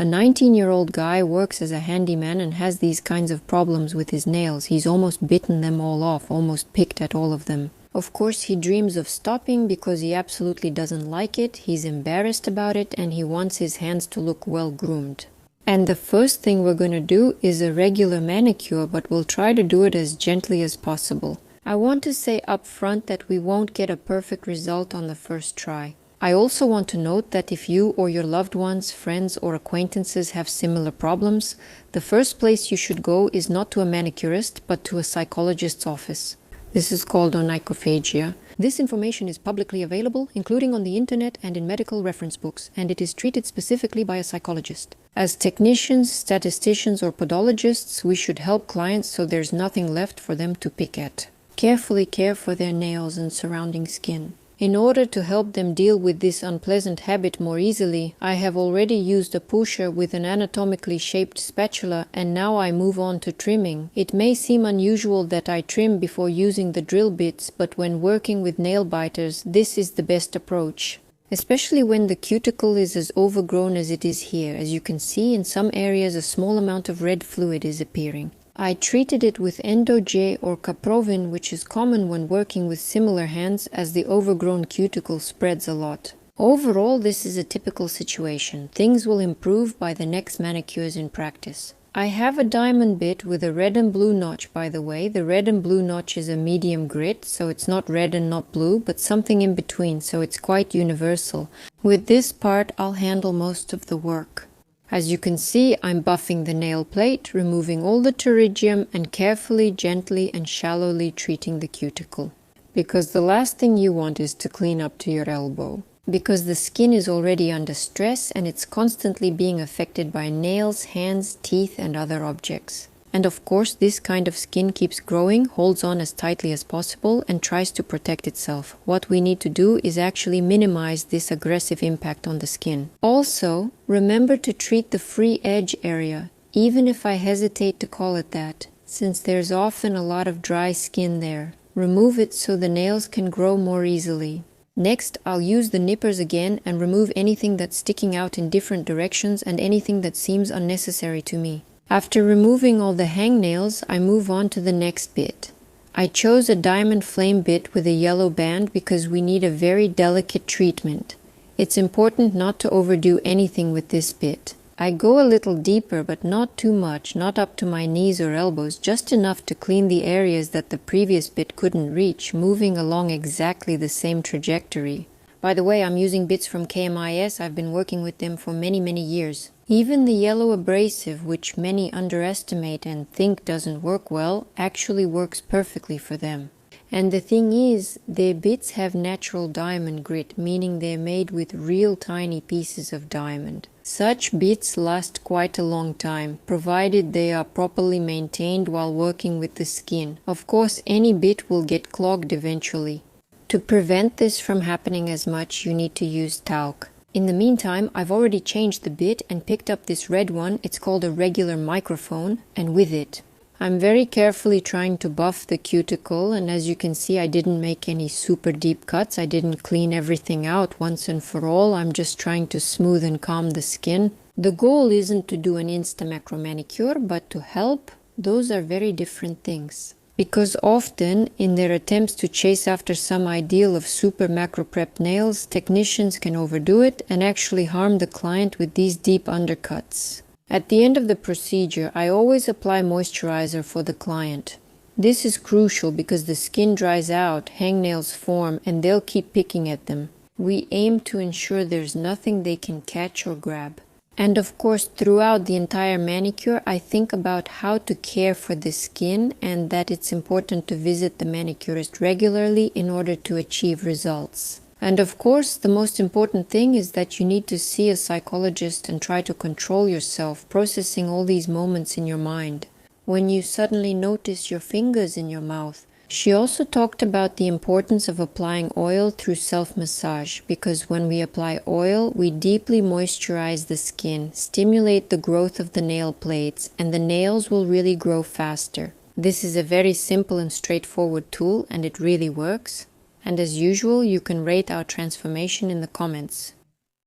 A 19-year-old guy works as a handyman and has these kinds of problems with his nails. He's almost bitten them all off, almost picked at all of them. Of course, he dreams of stopping because he absolutely doesn't like it, he's embarrassed about it, and he wants his hands to look well groomed. And the first thing we're going to do is a regular manicure, but we'll try to do it as gently as possible. I want to say up front that we won't get a perfect result on the first try. I also want to note that if you or your loved ones, friends or acquaintances have similar problems, the first place you should go is not to a manicurist, but to a psychologist's office. This is called Onychophagia. This information is publicly available, including on the internet and in medical reference books, and it is treated specifically by a psychologist. As technicians, statisticians, or podologists, we should help clients so there's nothing left for them to pick at. Carefully care for their nails and surrounding skin. In order to help them deal with this unpleasant habit more easily, I have already used a pusher with an anatomically shaped spatula, and now I move on to trimming. It may seem unusual that I trim before using the drill bits, but when working with nail biters, this is the best approach. Especially when the cuticle is as overgrown as it is here. As you can see, in some areas a small amount of red fluid is appearing. I treated it with Endo-J or Caprovin, which is common when working with similar hands as the overgrown cuticle spreads a lot. Overall, this is a typical situation. Things will improve by the next manicures in practice. I have a diamond bit with a red and blue notch, by the way. The red and blue notch is a medium grit, so it's not red and not blue, but something in between, so it's quite universal. With this part, I'll handle most of the work. As you can see, I'm buffing the nail plate, removing all the pterygium and carefully, gently and shallowly treating the cuticle. Because the last thing you want is to clean up to your elbow. Because the skin is already under stress and it's constantly being affected by nails, hands, teeth and other objects. And of course, this kind of skin keeps growing, holds on as tightly as possible and tries to protect itself. What we need to do is actually minimize this aggressive impact on the skin. Also, remember to treat the free edge area, even if I hesitate to call it that, since there's often a lot of dry skin there. Remove it so the nails can grow more easily. Next, I'll use the nippers again and remove anything that's sticking out in different directions and anything that seems unnecessary to me. After removing all the hangnails, I move on to the next bit. I chose a diamond flame bit with a yellow band because we need a very delicate treatment. It's important not to overdo anything with this bit. I go a little deeper, but not too much, not up to my knees or elbows, just enough to clean the areas that the previous bit couldn't reach, moving along exactly the same trajectory. By the way, I'm using bits from KMIS. I've been working with them for many years. Even the yellow abrasive, which many underestimate and think doesn't work well, actually works perfectly for them. And the thing is, their bits have natural diamond grit, meaning they're made with real tiny pieces of diamond. Such bits last quite a long time, provided they are properly maintained while working with the skin. Of course, any bit will get clogged eventually. To prevent this from happening as much, you need to use talc. In the meantime, I've already changed the bit and picked up this red one. It's called a regular microphone, and with it, I'm very carefully trying to buff the cuticle, and as you can see, I didn't make any super deep cuts. I didn't clean everything out once and for all. I'm just trying to smooth and calm the skin. The goal isn't to do an insta-macro manicure, but to help. Those are very different things. Because often, in their attempts to chase after some ideal of super macro prep nails, technicians can overdo it and actually harm the client with these deep undercuts. At the end of the procedure, I always apply moisturizer for the client. This is crucial because the skin dries out, hangnails form, and they'll keep picking at them. We aim to ensure there's nothing they can catch or grab. And of course, throughout the entire manicure, I think about how to care for the skin and that it's important to visit the manicurist regularly in order to achieve results. And of course, the most important thing is that you need to see a psychologist and try to control yourself, processing all these moments in your mind. When you suddenly notice your fingers in your mouth. She also talked about the importance of applying oil through self-massage, because when we apply oil, we deeply moisturize the skin, stimulate the growth of the nail plates, and the nails will really grow faster. This is a very simple and straightforward tool, and it really works. And as usual, you can rate our transformation in the comments.